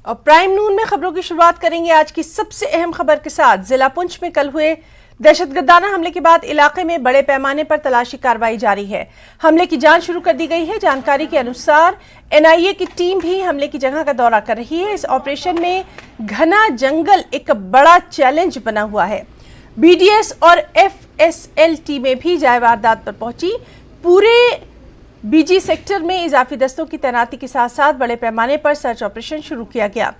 और प्राइम नून में खबरों की शुरुआत करेंगे आज की सबसे अहम खबर के साथ। जिला पुंछ में कल हुए दहशतगर्दाना हमले के बाद इलाके में बड़े पैमाने पर तलाशी कार्रवाई जारी है। हमले की जांच शुरू कर दी गई है। जानकारी के अनुसार एनआईए की टीम भी हमले की जगह का दौरा कर रही है। इस ऑपरेशन में घना जंगल एक बड़ा चैलेंज बना हुआ है। बीडीएस और एफएसएल टीमें भी जाए वारदात पर पहुंची। पूरे बीजी सेक्टर में इजाफी दस्तों की तैनाती के साथ साथ बड़े पैमाने पर सर्च ऑपरेशन शुरू किया गया।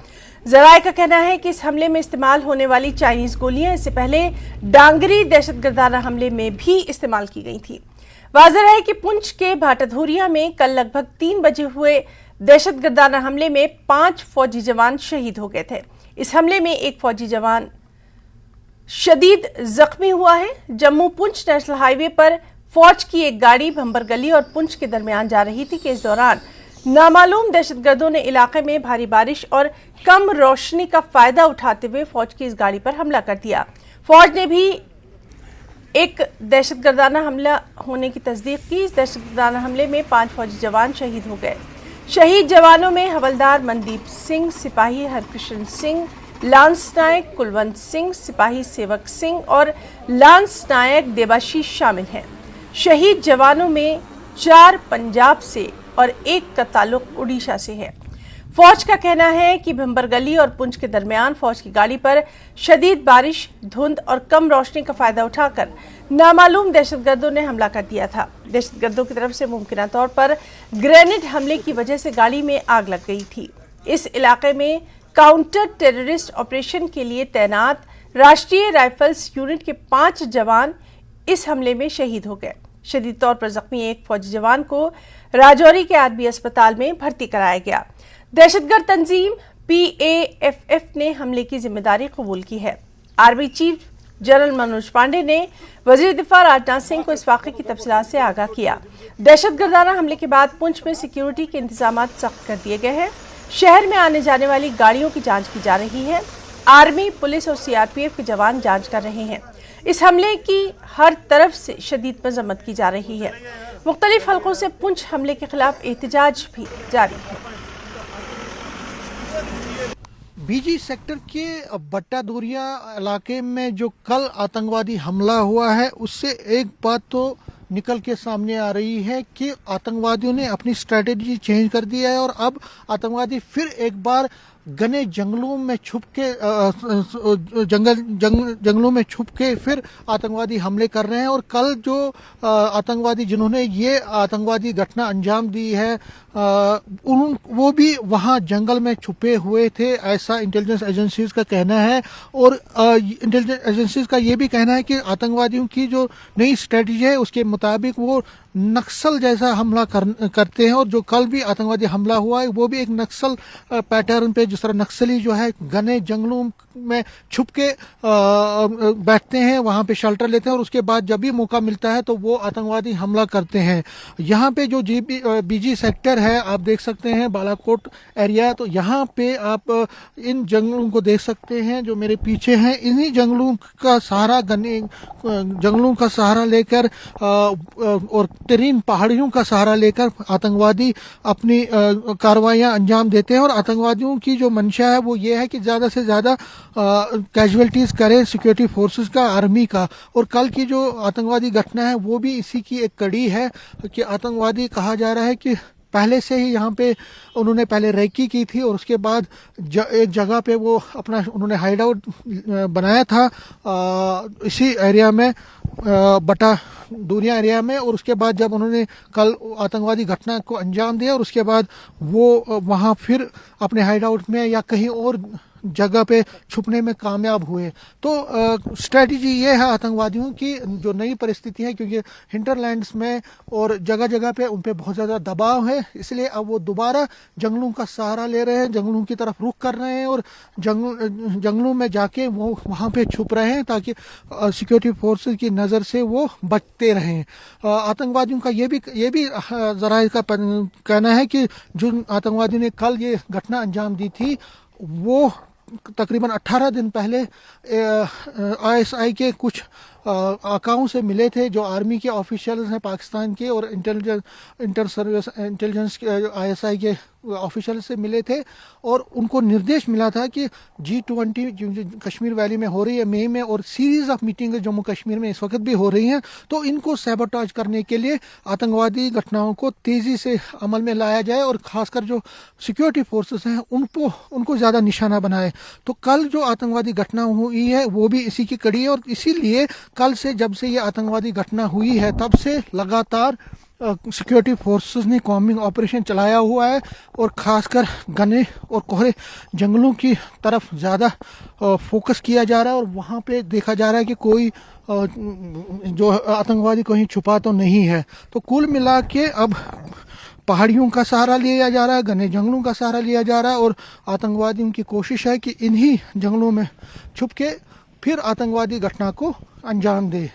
जराये का कहना है कि इस हमले में इस्तेमाल होने वाली चाइनीज गोलियां इससे पहले डांगरी दहशतगर्दाना हमले में भी इस्तेमाल की गई थी। वाज़ेह है कि पुंछ के भाटाधोरिया में कल लगभग 3 बजे हुए दहशतगर्दाना हमले में 5 फौजी जवान शहीद हो गए थे। इस हमले में एक फौजी जवान शदीद जख्मी हुआ है। जम्मू पुंछ नेशनल हाईवे पर फौज की एक गाड़ी भंबर गली और पुंछ के दरमियान जा रही थी कि इस दौरान नामालूम दहशतगर्दों ने इलाके में भारी बारिश और कम रोशनी का फायदा उठाते हुए फौज की इस गाड़ी पर हमला कर दिया। फौज ने भी एक दहशतगर्दाना हमला होने की तस्दीक की। इस दहशतगर्दाना हमले में 5 फौजी जवान शहीद हो गए। शहीद जवानों में हवलदार मनदीप सिंह, सिपाही हरकृष्ण सिंह, लांस नायक कुलवंत सिंह, सिपाही सेवक सिंह और लांस नायक देवाशीष शामिल हैं। शहीद जवानों में 4 पंजाब से और 1 का ताल्लुक उड़ीसा से है। फौज का कहना है कि भंबरगली और पुंछ के दरमियान फौज की गाड़ी पर शदीद बारिश, धुंध और कम रोशनी का फायदा उठाकर नामालूम दहशतगर्दों ने हमला कर दिया था। दहशतगर्दों की तरफ से मुमकिन तौर पर ग्रेनेड हमले की वजह से गाड़ी में आग लग गई थी। इस इलाके में काउंटर टेररिस्ट ऑपरेशन के लिए तैनात राष्ट्रीय राइफल्स यूनिट के 5 जवान इस हमले में शहीद हो गए। शदीद तौर पर जख्मी एक फौजी जवान को राजौरी के आरबी अस्पताल में भर्ती कराया गया। दहशतगर्द तंजीम पीएएफएफ ने हमले की जिम्मेदारी कबूल की है। Army chief general Manoj Pande ने वजीर दिफा राजनाथ सिंह को इस वाक़े की तफसीलात से आगाह किया। दहशतगर्दाना हमले के बाद पुंछ में सिक्योरिटी के इंतजाम सख्त कर दिए गए हैं। शहर में आने जाने वाली गाड़ियों की जांच की जा रही है। आर्मी, पुलिस और सीआरपीएफ के जवान जांच कर रहे हैं। इस हमले की हर तरफ से शदीद मजम्मत की जा रही है। मुख्तलिफ हलकों से पुंछ हमले के खिलाफ एहतजाज भी जारी है। बीजी सेक्टर के बट्टाधोरिया इलाके में जो कल आतंकवादी हमला हुआ है, उससे एक बात तो निकल के सामने आ रही है कि आतंकवादियों ने अपनी स्ट्रेटेजी चेंज कर दी है और अब आतंकवादी फिर एक बार घने जंगलों में छुप के जंगलों में छुप के फिर आतंकवादी हमले कर रहे हैं। और कल जो आतंकवादी जिन्होंने ये आतंकवादी घटना अंजाम दी है, वो भी वहां जंगल में छुपे हुए थे, ऐसा इंटेलिजेंस एजेंसीज का कहना है। और इंटेलिजेंस एजेंसीज का ये भी कहना है कि आतंकवादियों की जो नई स्ट्रेटजी है उसके मुताबिक वो नक्सल जैसा हमला करते हैं। और जो कल भी आतंकवादी हमला हुआ है वो भी एक नक्सल पैटर्न पे, जिस तरह नक्सली जो है घने जंगलों में छुप के बैठते हैं, वहां पे शेल्टर लेते हैं और उसके बाद जब भी मौका मिलता है तो वो आतंकवादी हमला करते हैं। यहाँ पे जो बीजी सेक्टर है आप देख सकते हैं, बालाकोट एरिया, तो यहाँ पे आप इन जंगलों को देख सकते हैं जो मेरे पीछे हैं। इन्हीं जंगलों का सहारा, घने जंगलों का सहारा लेकर और तरीन पहाड़ियों का सहारा लेकर आतंकवादी अपनी कार्रवाइयां अंजाम देते हैं। और आतंकवादियों की जो मंशा है वो ये है कि ज्यादा से ज्यादा कैजुअलिटीज करें सिक्योरिटी फोर्सेस का, आर्मी का। और कल की जो आतंकवादी घटना है वो भी इसी की एक कड़ी है कि आतंकवादी कहा जा रहा है कि पहले से ही यहाँ पे उन्होंने पहले रेकी की थी और उसके बाद एक जगह पे वो अपना उन्होंने हाइड आउट बनाया था इसी एरिया में, बट्टाधोरिया एरिया में। और उसके बाद जब उन्होंने कल आतंकवादी घटना को अंजाम दिया और उसके बाद वो वहाँ फिर अपने हाइड आउट में या कहीं और जगह पे छुपने में कामयाब हुए। तो स्ट्रेटजी ये है आतंकवादियों की, जो नई परिस्थिति है, क्योंकि हिंटरलैंड्स में और जगह जगह पे उन पे बहुत ज़्यादा दबाव है, इसलिए अब वो दोबारा जंगलों का सहारा ले रहे हैं, जंगलों की तरफ रुख कर रहे हैं और जंगलों में जाके वो वहाँ पे छुप रहे हैं ताकि सिक्योरिटी फोर्सेस की नज़र से वो बचते रहें। आतंकवादियों का ये भी जरा का कहना है कि जो आतंकवादियों ने कल ये घटना अंजाम दी थी वो तकरीबन 18 दिन पहले आईएसआई के कुछ आकाओं से मिले थे, जो आर्मी के ऑफिशियल्स हैं पाकिस्तान के और इंटेलिजेंस ISI के ऑफिशियल से मिले थे, और उनको निर्देश मिला था कि G20 जो कश्मीर वैली में हो रही है मई में, और series of meeting Jammu Kashmir में इस वक्त भी हो रही हैं, तो इनको सैबोटाज करने के लिए आतंकवादी घटनाओं को तेजी से अमल में लाया जाए और खासकर जो सिक्योरिटी फोर्सेस हैं उनको ज़्यादा निशाना बनाए। तो कल जो आतंकवादी घटना हुई है वो भी इसी की कड़ी है, और इसीलिए कल से जब से ये आतंकवादी घटना हुई है तब से लगातार सिक्योरिटी फोर्सेस ने कॉम्बिंग ऑपरेशन चलाया हुआ है, और खासकर घने और कोहरे जंगलों की तरफ ज़्यादा फोकस किया जा रहा है, और वहाँ पे देखा जा रहा है कि कोई जो आतंकवादी कहीं छुपा तो नहीं है। तो कुल मिला के अब पहाड़ियों का सहारा लिया जा रहा है, घने जंगलों का सहारा लिया जा रहा है, और आतंकवादियों की कोशिश है कि इन्हीं जंगलों में छुप के फिर आतंकवादी घटना को अंजाम दे।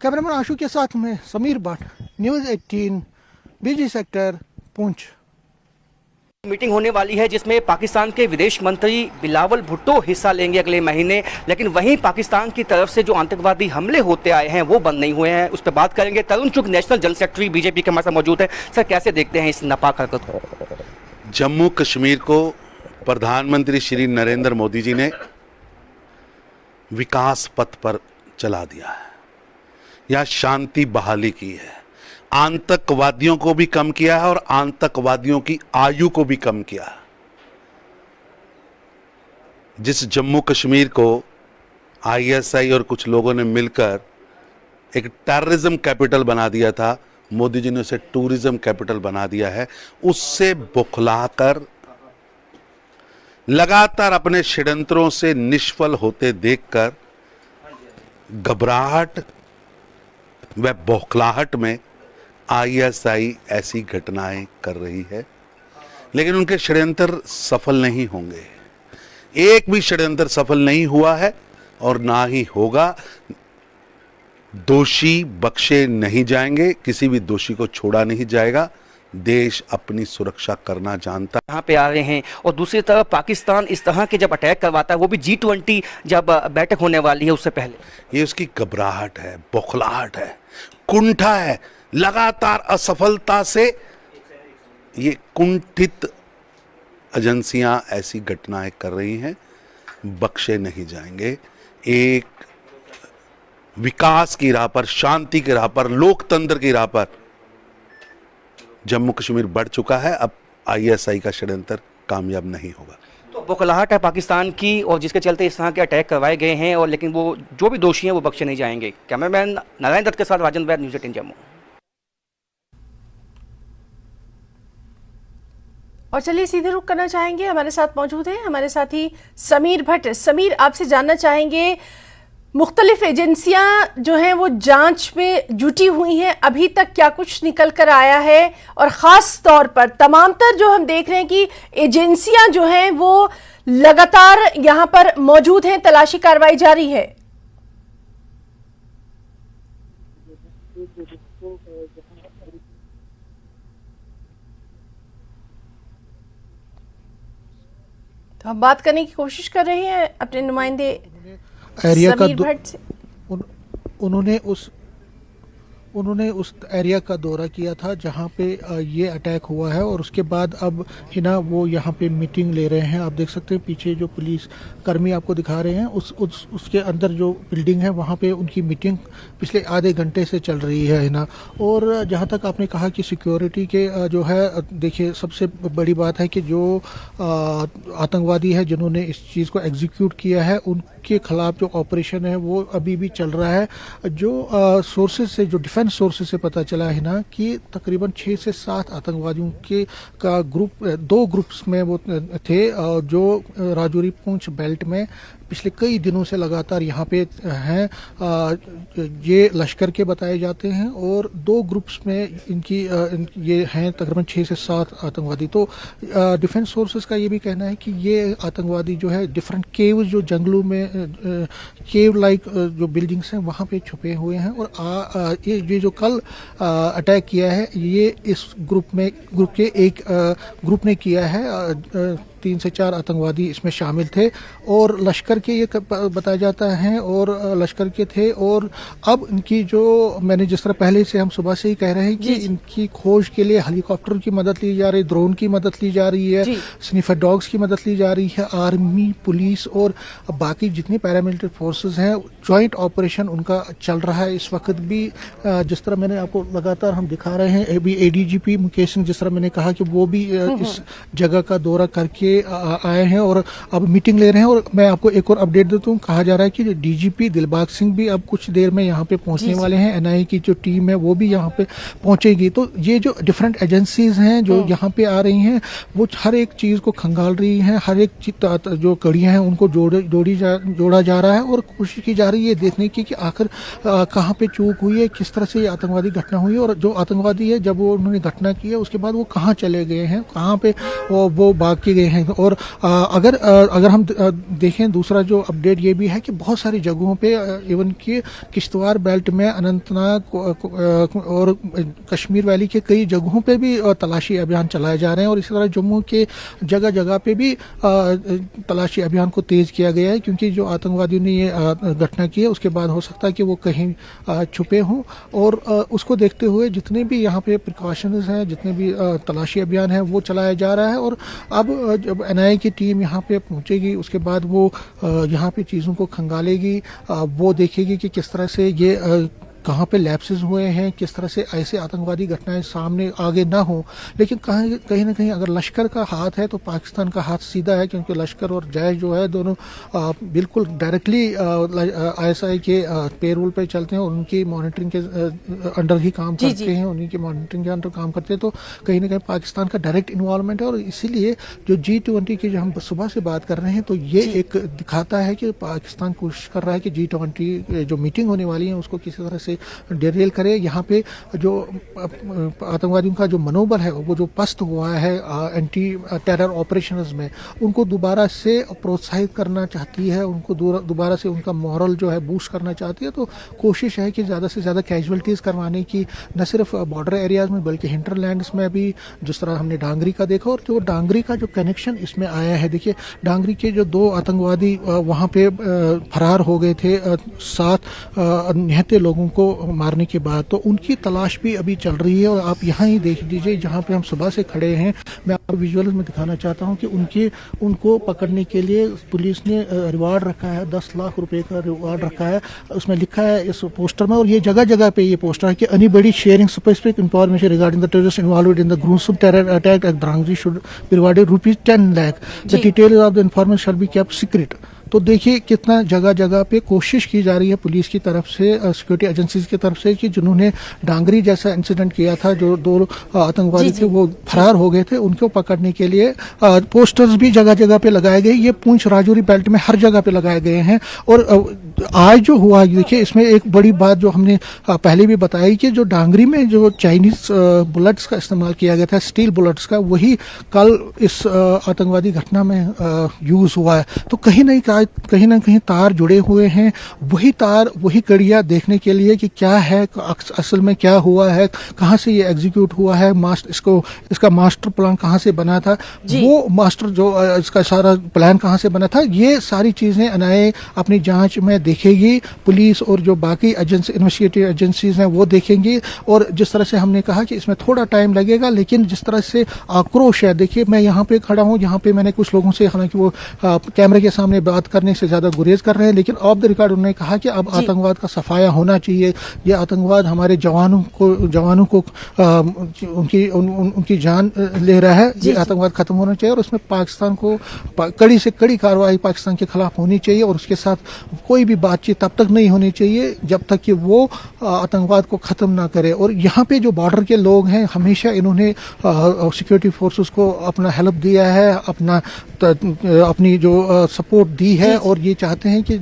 कैमरामैन आशु के साथ में Sameer Bhatt, news 18, BG sector, Poonch. Meeting होने वाली है जिसमें पाकिस्तान के विदेश मंत्री बिलावल भुट्टो हिस्सा लेंगे अगले महीने, लेकिन वहीं पाकिस्तान की तरफ से जो आतंकवादी हमले होते आए हैं वो बंद नहीं हुए हैं। उस पर बात करेंगे। तरुण चुग नेशनल जनरल सेक्रेटरी BJP के हमारे साथ मौजूद है। सर, कैसे देखते हैं इस नापाक हरकत को? जम्मू कश्मीर को प्रधानमंत्री श्री नरेंद्र मोदी जी ने विकास पथ पर चला दिया है, यहाँ शांति बहाली की है, आतंकवादियों को भी कम किया है और आतंकवादियों की आयु को भी कम किया है। जिस जम्मू कश्मीर को ISI और कुछ लोगों ने मिलकर एक टेररिज्म कैपिटल बना दिया था, मोदी जी ने उसे टूरिज्म कैपिटल बना दिया है। उससे बौखलाकर लगातार अपने षड्यंत्रों से निष्फल होते देखकर घबराहट व बौखलाहट में ISI ऐसी घटनाएं कर रही है, लेकिन उनके षड्यंत्र सफल नहीं होंगे। एक भी षड्यंत्र सफल नहीं हुआ है और ना ही होगा। दोषी बख्शे नहीं जाएंगे, किसी भी दोषी को छोड़ा नहीं जाएगा। देश अपनी सुरक्षा करना जानता है। यहाँ पे आ रहे हैं, और दूसरी तरफ पाकिस्तान इस तरह के जब अटैक करवाता है, वो भी G20 जब बैठक होने वाली है उससे पहले, ये उसकी घबराहट है, बौखलाहट है, कुंठा है। लगातार असफलता से ये कुंठित एजेंसियां ऐसी घटनाएं कर रही हैं, बख्शे नहीं जाएंगे। एक विकास की राह पर, शांति की राह पर, लोकतंत्र की राह पर जम्मू कश्मीर बढ़ चुका है। अब ISI का षड्यंत्र कामयाब नहीं होगा। तो बौखलाहट है पाकिस्तान की, और जिसके चलते इस तरह के अटैक करवाए गए हैं, और लेकिन वो जो भी दोषी हैं वो बख्शे नहीं जाएंगे। कैमरामैन नारायण दत्त के साथ राजन वैद, न्यूज़ 18 जम्मू। और चलिए सीधे रुख करना चाहेंगे, हमारे साथ मौजूद है हमारे साथी समीर भट्ट। समीर, आपसे जानना चाहेंगे, मुख्तलिफ एजेंसियां जो हैं वो जांच में जुटी हुई हैं, अभी तक क्या कुछ निकल कर आया है? और ख़ास तौर पर तमामतर जो हम देख रहे हैं कि एजेंसियां जो हैं वो लगातार यहां पर मौजूद हैं, तलाशी कार्रवाई जारी है। तो हम बात करने की कोशिश कर रहे हैं अपने नुमाइंदे एरिया का समीर भट्ट से। उन्होंने उस एरिया का दौरा किया था जहां पे ये अटैक हुआ है, और उसके बाद अब हिना वो यहाँ पे मीटिंग ले रहे हैं। आप देख सकते हैं पीछे जो पुलिस कर्मी आपको दिखा रहे हैं, उसके अंदर जो बिल्डिंग है वहाँ पे उनकी मीटिंग पिछले आधे घंटे से चल रही है हिना। और जहाँ तक आपने कहा कि सिक्योरिटी के जो है, देखिए सबसे बड़ी बात है कि जो आतंकवादी है जिन्होंने इस चीज़ को एग्जीक्यूट किया है, उनके खिलाफ जो ऑपरेशन है वो अभी भी चल रहा है। जो सोर्सेज से, जो डिफेंस सोर्सेज से पता चला है ना कि तकरीबन 6 से 7 आतंकवादियों का ग्रुप 2 ग्रुप्स में वो थे, जो राजौरी पुंछ बेल्ट में पिछले कई दिनों से लगातार यहाँ पे हैं। ये लश्कर के बताए जाते हैं, और 2 ग्रुप्स में ये हैं तकरीबन 6 से 7 आतंकवादी। तो डिफेंस सोर्सेज का ये भी कहना है कि ये आतंकवादी जो है डिफरेंट केव्स, जो जंगलों में केव लाइक जो बिल्डिंग्स हैं वहाँ पे छुपे हुए हैं। और ये जो कल अटैक किया है, ये इस ग्रुप के एक ग्रुप ने किया है। 3 से 4 आतंकवादी इसमें शामिल थे और लश्कर के ये बताया जाता है और लश्कर के थे। और अब इनकी जो मैंने जिस तरह पहले से हम सुबह से ही कह रहे हैं कि इनकी खोज के लिए हेलीकॉप्टर की मदद ली जा रही है, ड्रोन की मदद ली जा रही है, स्निफर डॉग्स की मदद ली जा रही है, आर्मी, पुलिस और बाकी जितनी पैरामिलिट्री फोर्सेस हैं, जॉइंट ऑपरेशन उनका चल रहा है इस वक्त भी। जिस तरह मैंने आपको लगातार हम दिखा रहे हैं, अभी एडीजीपी मुकेश सिंह, जिस तरह मैंने कहा कि वो भी इस जगह का दौरा करके आए हैं और अब मीटिंग ले रहे हैं। और मैं आपको एक और अपडेट देता हूँ, कहा जा रहा है कि डीजीपी दिलबाग सिंह भी अब कुछ देर में यहाँ पे पहुंचने वाले हैं। एनआईए की जो टीम है वो भी यहाँ पे पहुंचेगी। तो ये जो डिफरेंट एजेंसीज हैं जो यहाँ पे आ रही हैं, वो हर एक चीज को खंगाल रही हैं, हर एक जो कड़ियां हैं उनको जोड़ा जा रहा है और कोशिश की जा रही है देखने की कि आखिर कहाँ पे चूक हुई है, किस तरह से ये आतंकवादी घटना हुई है और जो आतंकवादी है जब वो उन्होंने घटना की है उसके बाद वो कहाँ चले गए हैं, कहाँ पे वो भाग के गए हैं। और अगर हम देखें, दूसरा जो अपडेट ये भी है कि बहुत सारी जगहों पे इवन कि किश्तवाड़ बेल्ट में, अनंतनाग और कश्मीर वैली के कई जगहों पे भी तलाशी अभियान चलाए जा रहे हैं और इसी तरह जम्मू के जगह जगह पे भी तलाशी अभियान को तेज किया गया है, क्योंकि जो आतंकवादियों ने ये घटना की है उसके बाद हो सकता है कि वो कहीं छुपे हों। और उसको देखते हुए जितने भी यहाँ पे प्रिकॉशंस हैं, जितने भी तलाशी अभियान है वो चलाया जा रहा है। और अब जब एनआईए की टीम यहाँ पे पहुंचेगी उसके बाद वो यहाँ पे चीज़ों को खंगालेगी, वो देखेगी कि किस तरह से ये कहाँ पे लैप्सेस हुए हैं, किस तरह से ऐसे आतंकवादी घटनाएं सामने आगे ना हो। लेकिन कहीं ना कहीं अगर लश्कर का हाथ है तो पाकिस्तान का हाथ सीधा है, क्योंकि लश्कर और जैश जो है दोनों बिल्कुल डायरेक्टली आईएसआई के पेरोल पे चलते हैं और उनकी मॉनिटरिंग के अंडर ही काम करते हैं, उन्हीं की मॉनिटरिंग के अंडर काम करते हैं। तो कहीं ना कहीं पाकिस्तान का डायरेक्ट इन्वॉल्वमेंट है और इसीलिए जो G20 की जो हम सुबह से बात कर रहे हैं तो ये एक दिखाता है कि पाकिस्तान कोशिश कर रहा है कि G20 जो मीटिंग होने वाली है उसको किसी तरह से डिरेल करे। यहाँ पे जो आतंकवादियों का जो मनोबल है वो जो पस्त हुआ है एंटी टेरर ऑपरेशंस में, उनको दोबारा से प्रोत्साहित करना चाहती है, उनको दोबारा से उनका मॉरल जो है बूस्ट करना चाहती है। तो कोशिश है कि ज़्यादा से ज़्यादा कैजुअलिटीज़ करवाने की, न सिर्फ बॉर्डर एरियाज में बल्कि हिंटरलैंड्स में भी, जिस तरह हमने डांगरी का देखा। और जो डांगरी का जो कनेक्शन इसमें आया है, देखिए डांगरी के जो 2 आतंकवादी वहाँ पे फरार हो गए थे 7 निहत्थे लोगों को मारने के बाद, तो उनकी तलाश भी अभी चल रही है। और आप यहाँ ही देख लीजिए जहाँ पे हम सुबह से खड़े हैं, मैं आपको विजुअल्स में दिखाना चाहता हूँ कि उनको पकड़ने के लिए पुलिस ने रिवार्ड रखा है, 10 लाख रुपए का रिवार्ड रखा है। उसमें लिखा है इस पोस्टर में, और ये जगह जगह पे ये पोस्टर है कि anybody sharing specific information regarding the terrorist involved in the gruesome terror attack at Drangji should be rewarded ₹10 lakh. The details of the information shall be kept secret. तो देखिए कितना जगह जगह पे कोशिश की जा रही है पुलिस की तरफ से, सिक्योरिटी एजेंसीज की तरफ से, कि जिन्होंने डांगरी जैसा इंसिडेंट किया था, जो 2 आतंकवादी थे वो फरार हो गए थे, उनको पकड़ने के लिए पोस्टर्स भी जगह जगह पे लगाए गए। ये पुंछ राजौरी बेल्ट में हर जगह पे लगाए गए हैं। और आज जो हुआ, देखिए इसमें एक बड़ी बात जो हमने पहले भी बताई कि जो डांगरी में जो चाइनीज बुलेट्स का इस्तेमाल किया गया था, स्टील बुलेट्स का, वही कल इस आतंकवादी घटना में यूज हुआ है। तो कहीं ना कहीं तार जुड़े हुए हैं, वही तार वही कड़ियां देखने के लिए कि क्या है असल में क्या हुआ है, कहाँ से ये एग्जीक्यूट हुआ है, इसका मास्टर प्लान कहाँ से बना था, वो मास्टर जो इसका सारा प्लान कहाँ से बना था, ये सारी चीजें एनआईए अपनी जांच में देखेगी, पुलिस और जो बाकी इन्वेस्टिगेटिव एजेंसीज हैं वो देखेंगी। और जिस तरह से हमने कहा कि इसमें थोड़ा टाइम लगेगा, लेकिन जिस तरह से आक्रोश है, देखिए मैं यहाँ पे खड़ा हूँ, यहाँ पे मैंने कुछ लोगों से, हालांकि वो कैमरे के सामने बात करने से ज्यादा गुरेज कर रहे हैं, लेकिन ऑफ द रिकॉर्ड उन्होंने कहा कि अब आतंकवाद का सफाया होना चाहिए। ये आतंकवाद हमारे जवानों को उनकी जान ले रहा है। ये आतंकवाद खत्म होना चाहिए और उसमें पाकिस्तान को कड़ी से कड़ी कार्रवाई पाकिस्तान के खिलाफ होनी चाहिए। और उसके साथ कोई भी बातचीत तब तक नहीं होनी चाहिए जब तक कि वो आतंकवाद को खत्म ना करे। और यहाँ पे जो बॉर्डर के लोग हैं, हमेशा इन्होंने सिक्योरिटी फोर्सेस को अपना हेल्प दिया है, अपनी जो सपोर्ट दी है, और ये चाहते हैं कि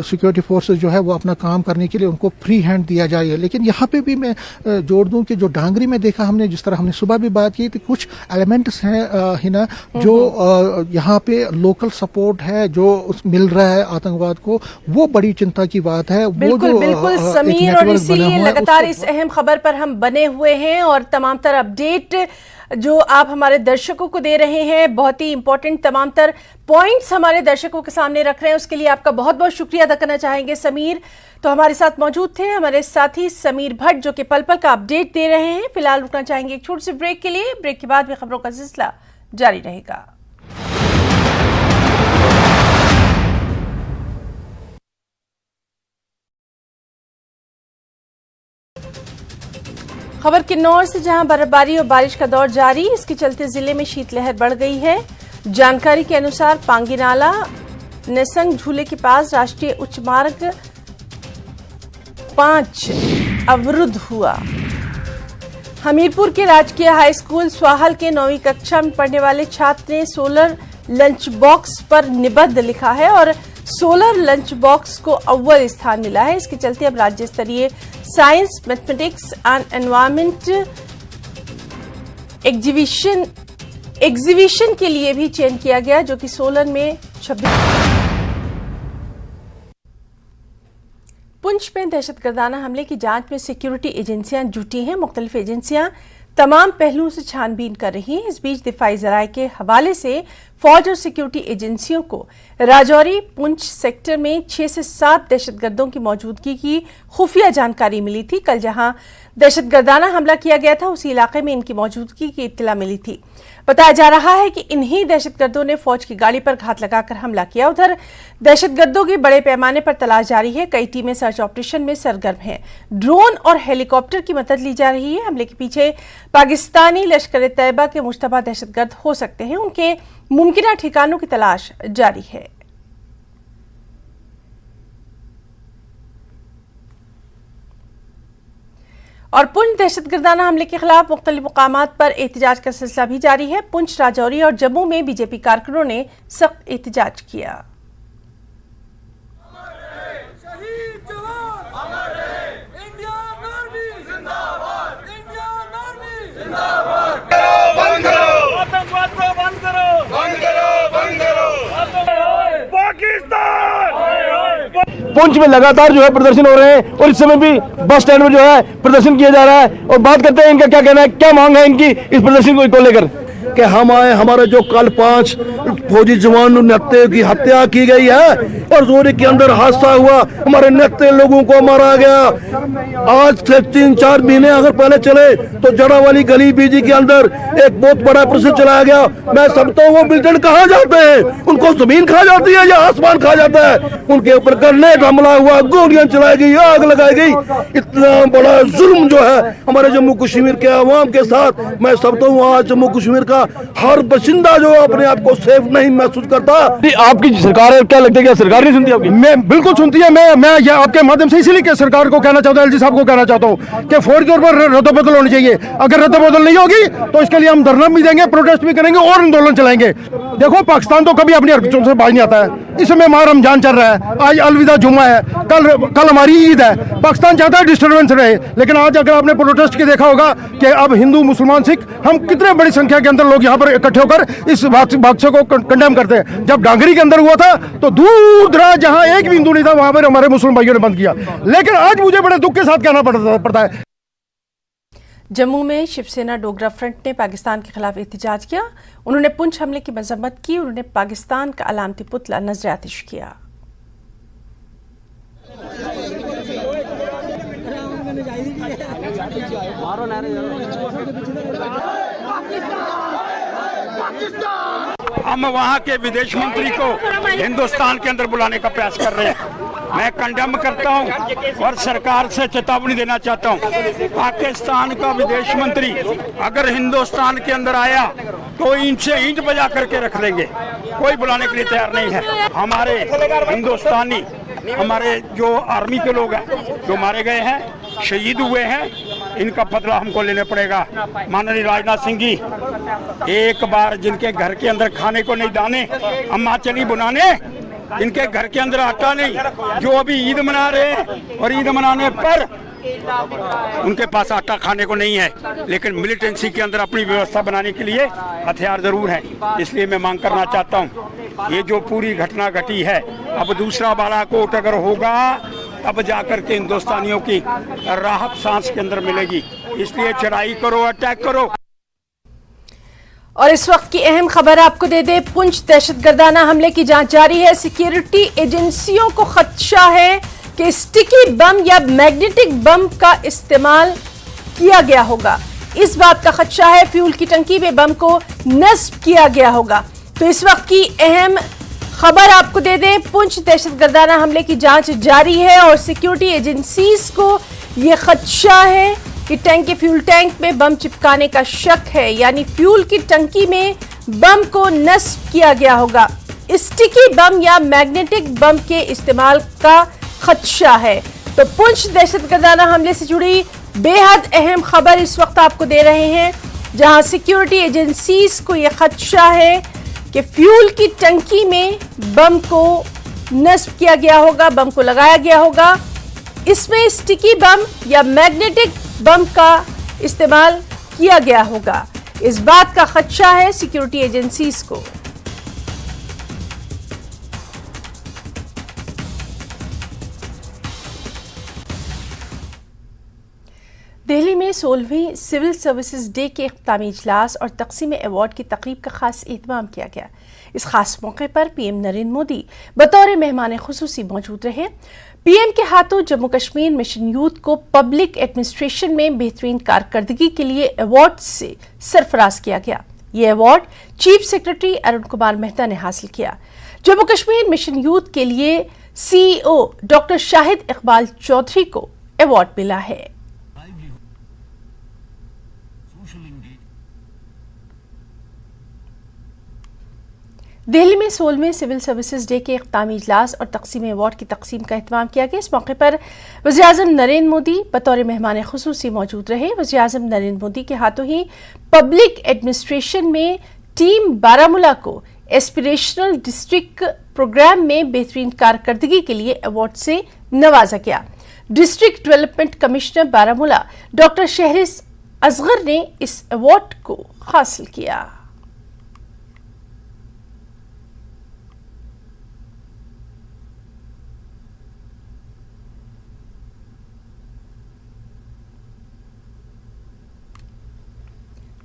सिक्योरिटी फोर्सेस जो है वो अपना काम करने के लिए उनको फ्री हैंड दिया जाए। लेकिन यहाँ पे भी मैं जोड़ दूं कि जो डांगरी में देखा हमने, जिस तरह हमने सुबह भी बात की थी, कुछ एलिमेंट्स हैं हिना जो यहाँ पे लोकल सपोर्ट है जो मिल रहा है आतंकवाद को, वो बड़ी चिंता की बात है। बिल्कुल समीर, और इसीलिए लगातार इस अहम खबर पर हम बने हुए हैं और तमाम तरह अपडेट जो आप हमारे दर्शकों को दे रहे हैं, बहुत ही इंपॉर्टेंट तमाम तर पॉइंट्स हमारे दर्शकों के सामने रख रहे हैं, उसके लिए आपका बहुत बहुत शुक्रिया अदा करना चाहेंगे। समीर तो हमारे साथ मौजूद थे, हमारे साथी समीर भट्ट जो कि पल पल का अपडेट दे रहे हैं। फिलहाल रुकना चाहेंगे एक छोटे से ब्रेक के लिए। ब्रेक के बाद भी खबरों का सिलसिला जारी रहेगा। खबर किन्नौर से, जहां बर्फबारी और बारिश का दौर जारी, इसके चलते जिले में शीतलहर बढ़ गई है। जानकारी के अनुसार पांगी नाला नेसंग झूले के पास राष्ट्रीय उच्च मार्ग 5 अवरुद्ध हुआ। हमीरपुर के राजकीय हाई स्कूल स्वाहल के 9वीं कक्षा में पढ़ने वाले छात्र ने सोलर लंच बॉक्स पर निबंध लिखा है और सोलर लंच बॉक्स को अव्वल स्थान मिला है। इसके चलते अब राज्य स्तरीय science, mathematics and environment exhibition के लिए भी चयन किया गया, जो कि सोलन में 26। पुंछ में दहशतगर्दाना हमले की जांच में सिक्योरिटी एजेंसियां जुटी हैं। मुख्तलिफ एजेंसियां तमाम पहलुओं से छानबीन कर रही हैं। इस बीच दिफाई जराये के हवाले से फौज और सिक्योरिटी एजेंसियों को राजौरी पुंछ सेक्टर में 6 से 7 दहशतगर्दों की मौजूदगी की खुफिया जानकारी मिली थी। कल जहां दहशतगर्दाना हमला किया गया था, उसी इलाके में इनकी मौजूदगी की इत्तला मिली थी। बताया जा रहा है कि इन्हीं दहशतगर्दों ने फौज की गाड़ी पर घात लगाकर हमला किया। उधर दहशतगर्दों की बड़े पैमाने पर तलाश जारी है। कई टीमें सर्च ऑपरेशन में सरगर्म हैं। ड्रोन और हेलीकॉप्टर की मदद ली जा रही है। हमले के पीछे पाकिस्तानी लश्कर ए तैयबा के मुश्तबा दहशतगर्द हो सकते हैं। उनके मुमकिन ठिकानों की तलाश जारी है। और पुंछ दहशतगर्दाना हमले के खिलाफ मुख्तलिफ मुकामात पर एहतजाज का सिलसिला भी जारी है। पुंछ, राजौरी और जम्मू में बीजेपी कारकुनों ने सख्त एहतजाज किया। पुंछ में लगातार जो है प्रदर्शन हो रहे हैं और इस समय भी बस स्टैंड में जो है प्रदर्शन किया जा रहा है। और बात करते हैं इनका क्या कहना है, क्या मांग है इनकी इस प्रदर्शन को लेकर। कि हमारे जो कल 5 फौजी जवान नेता की हत्या की गई है और जोरी के अंदर हादसा हुआ, हमारे नेता लोगों को मारा गया। आज से 3-4 महीने अगर पहले चले तो जड़ा वाली गली बीजी के अंदर एक बहुत बड़ा प्रश्न चलाया गया। मैं समझता हूँ वो बिल्डर कहाँ जाते हैं, उनको जमीन खा जाती है या आसमान खा जाता है। उनके ऊपर ग्रेनेड हमला हुआ, गोलियां चलाई गई, आग लगाई गई। इतना बड़ा जुल्म जो है हमारे जम्मू कश्मीर के अवाम के साथ, मैं समझता हूँ आज जम्मू कश्मीर का हर बशिंदा जो अपने आप को सेफ नहीं महसूस करता। आपकी सरकार है, क्या लगता है कि सरकार नहीं सुनती आपकी? मैं बिल्कुल सुनती है। मैं ये आपके माध्यम से इसीलिए सरकार को कहना चाहता हूँ, एलजी साहब को कहना चाहता हूँ कि फौज के ऊपर रद्द-बदल होनी चाहिए। अगर रद्द-बदल नहीं होगी तो इसके लिए हम धरना भी देंगे, प्रोटेस्ट भी करेंगे और आंदोलन चलाएंगे। देखो, पाकिस्तान तो कभी अपनी हरकतों से बाज नहीं आता है। इस समय माह रमजान चल रहा है, आज अलविदा जुम्मा है, कल हमारी ईद है। पाकिस्तान चाहता है डिस्टर्बेंस रहे, लेकिन आज अगर आपने प्रोटेस्ट के देखा होगा कि अब हिंदू, मुसलमान, सिख, हम कितने बड़ी संख्या के अंदर लोग यहाँ पर इकट्ठे होकर इस हादसे को कंडेम करते हैं। जब डांगरी के अंदर हुआ था तो दूर दराज जहां एक भी हिंदू नहीं था, वहां पर हमारे मुस्लिम भाइयों ने बंद किया। लेकिन आज मुझे बड़े दुख के साथ कहना पड़ता है। जम्मू में शिवसेना डोगरा फ्रंट ने पाकिस्तान के खिलाफ एहतजाज किया। उन्होंने पुंछ हमले की मजम्मत की। उन्होंने पाकिस्तान का अलामती पुतला नजर आतिश किया। हम वहाँ के विदेश मंत्री को हिंदुस्तान के अंदर बुलाने का प्रयास कर रहे हैं। मैं कंडेम करता हूँ और सरकार से चेतावनी देना चाहता हूँ। पाकिस्तान का विदेश मंत्री अगर हिंदुस्तान के अंदर आया तो इनसे ईंट बजा करके रख देंगे। कोई बुलाने के लिए तैयार नहीं है। हमारे हिंदुस्तानी, हमारे जो आर्मी के लोग हैं जो मारे गए हैं, शहीद हुए हैं, इनका बदला हमको लेने पड़ेगा। माननीय राजनाथ सिंह जी, एक बार जिनके घर के अंदर खाने को नहीं दाने, अम्मा चली बुनाने, इनके घर के अंदर आटा नहीं, जो अभी ईद मना रहे हैं और ईद मनाने पर उनके पास आटा खाने को नहीं है, लेकिन मिलिटेंसी के अंदर अपनी व्यवस्था बनाने के लिए हथियार जरूर हैं। इसलिए मैं मांग करना चाहता हूं, ये जो पूरी घटना घटी है, अब दूसरा बालाकोट अगर होगा तब जाकर के हिंदुस्तानियों की राहत सांस के अंदर मिलेगी। इसलिए चढ़ाई करो, अटैक करो। और इस वक्त की अहम खबर आपको दे दे, पुंछ दहशतगर्दाना हमले की जांच जारी है। सिक्योरिटी एजेंसियों को खदशा है कि स्टिकी बम या मैग्नेटिक बम का इस्तेमाल किया गया होगा। इस बात का खदशा है फ्यूल की टंकी में बम को नस्ब किया गया होगा। तो इस वक्त की अहम खबर आपको दे दें, पुंछ दहशतगर्दाना हमले की जांच जारी है और सिक्योरिटी एजेंसीज को यह खदशा है कि टैंक के फ्यूल टैंक में बम चिपकाने का शक है, यानी फ्यूल की टंकी में बम को नस्ब किया गया होगा। स्टिकी बम या मैग्नेटिक बम के इस्तेमाल का खदशा है। तो पुंछ दहशतगर्दाना हमले से जुड़ी बेहद अहम खबर इस वक्त आपको दे रहे हैं, जहां सिक्योरिटी एजेंसीज को यह खदशा है कि फ्यूल की टंकी में बम को नस्ब किया गया होगा, बम को लगाया गया होगा। इसमें स्टिकी बम या मैग्नेटिक बम का इस्तेमाल किया गया होगा। इस बात का खदशा है सिक्योरिटी एजेंसीज को। दिल्ली में 16वीं सिविल सर्विसेज डे के इख्तितामी इजलास और तकसीम अवार्ड की तकरीब का खास एहतमाम किया गया। इस खास मौके पर पीएम नरेंद्र मोदी बतौर मेहमान खुसूसी मौजूद रहे। पीएम के हाथों जम्मू कश्मीर मिशन यूथ को पब्लिक एडमिनिस्ट्रेशन में बेहतरीन कारकर्दगी के लिए अवार्ड से सरफराज किया गया। ये award chief secretary Arun Kumar Mehta ने हासिल किया। जम्मू कश्मीर मिशन यूथ के लिए सीईओ डॉक्टर शाहिद इकबाल चौधरी को अवार्ड मिला है। दिल्ली में 16वें सिविल सर्विसेज डे के इख्तितामी इजलास और तकसीम अवार्ड की तकसीम का एहतमाम किया गया। इस मौके पर वज़ीर-ए-आज़म नरेंद्र मोदी बतौर मेहमान खुसूसी मौजूद रहे। वज़ीर-ए-आज़म नरेंद्र मोदी के हाथों ही पब्लिक एडमिनिस्ट्रेशन में टीम बारामूला को एस्पिरेशनल डिस्ट्रिक्ट प्रोग्राम में बेहतरीन कारकर्दगी के लिए अवार्ड से नवाजा गया। District development commissioner Baramulla doctor Sehrish Asgar ने इस अवार्ड को हासिल किया।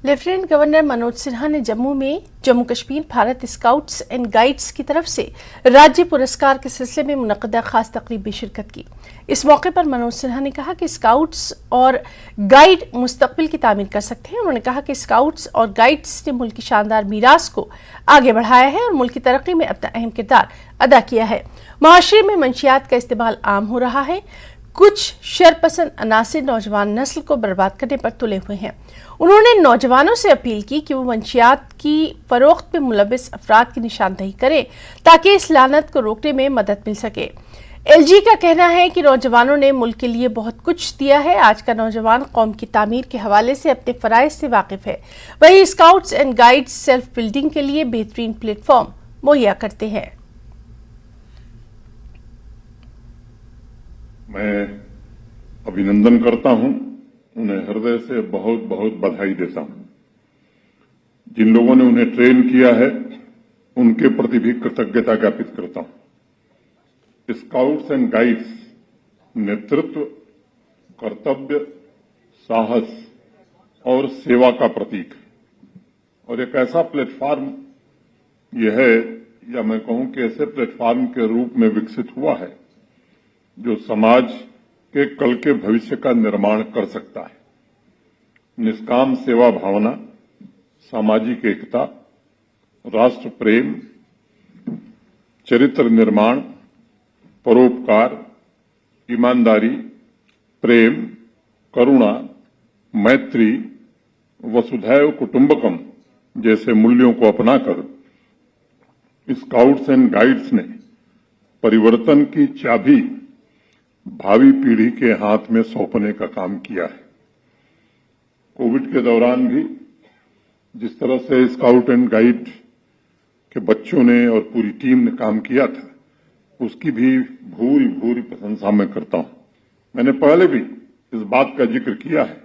लेफ्टिनेंट गवर्नर मनोज सिन्हा ने Jammu Kashmir Bharat scouts and guides की तरफ से राज्य पुरस्कार के सिलसिले में मुनक़दा खास तकरीब में शिरकत की। इस मौके पर मनोज सिन्हा ने कहा कि स्काउट्स और गाइड मुस्तक़बिल की तामीर कर सकते हैं। उन्होंने कहा कि स्काउट्स और गाइड्स ने मुल्क की शानदार मीरास को आगे बढ़ाया है और मुल्क की तरक्की में अपना अहम किरदार अदा किया है। माशरे में मंशियात का इस्तेमाल आम हो रहा है। कुछ शरपसंद अनासिर नौजवान नस्ल को बर्बाद करने पर तुले हुए हैं। उन्होंने नौजवानों से अपील की कि वो मंशियात की फरोख्त में मुलविस अफराद की निशानदही करें ताकि इस लानत को रोकने में मदद मिल सके। एलजी का कहना है कि नौजवानों ने मुल्क के लिए बहुत कुछ दिया है। आज का नौजवान कौम की तामीर के हवाले से अपने फ़राइज़ से वाकिफ है। वहीं scouts and guides self building के लिए बेहतरीन प्लेटफॉर्म मुहैया करते हैं। मैं अभिनंदन करता हूं, उन्हें हृदय से बहुत बहुत बधाई देता हूं। जिन लोगों ने उन्हें ट्रेन किया है उनके प्रति भी कृतज्ञता ज्ञापित करता हूं। स्काउट्स एंड गाइड्स नेतृत्व, कर्तव्य, साहस और सेवा का प्रतीक और एक ऐसा प्लेटफॉर्म यह है, या मैं कहूं कि ऐसे प्लेटफॉर्म के रूप में विकसित हुआ है जो समाज के कल के भविष्य का निर्माण कर सकता है। निष्काम सेवा भावना, सामाजिक एकता, राष्ट्र प्रेम, चरित्र निर्माण, परोपकार, ईमानदारी, प्रेम, करुणा, मैत्री, वसुधैव कुटुंबकम जैसे मूल्यों को अपनाकर स्काउट्स एंड गाइड्स ने परिवर्तन की चाबी भावी पीढ़ी के हाथ में सौंपने का काम किया है। कोविड के दौरान भी जिस तरह से स्काउट एंड गाइड के बच्चों ने और पूरी टीम ने काम किया था, उसकी भी भूरी भूरी प्रशंसा मैं करता हूं। मैंने पहले भी इस बात का जिक्र किया है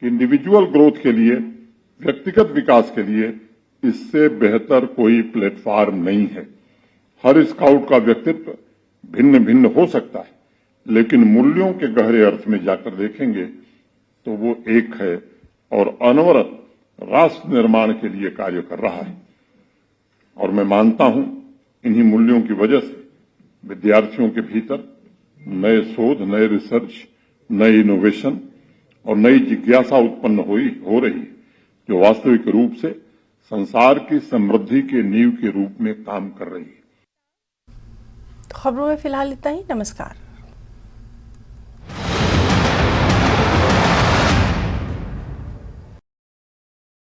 कि इंडिविजुअल ग्रोथ के लिए, व्यक्तिगत विकास के लिए इससे बेहतर कोई प्लेटफॉर्म नहीं है। हर स्काउट का व्यक्तित्व भिन्न भिन्न हो सकता है, लेकिन मूल्यों के गहरे अर्थ में जाकर देखेंगे तो वो एक है और अनवरत राष्ट्र निर्माण के लिए कार्य कर रहा है। और मैं मानता हूं इन्हीं मूल्यों की वजह से विद्यार्थियों के भीतर नए शोध, नए रिसर्च, नए इनोवेशन और नई जिज्ञासा उत्पन्न हो रही है, जो वास्तविक रूप से संसार की समृद्धि के नींव के रूप में काम कर रही है। खबरों में फिलहाल इतना ही। नमस्कार।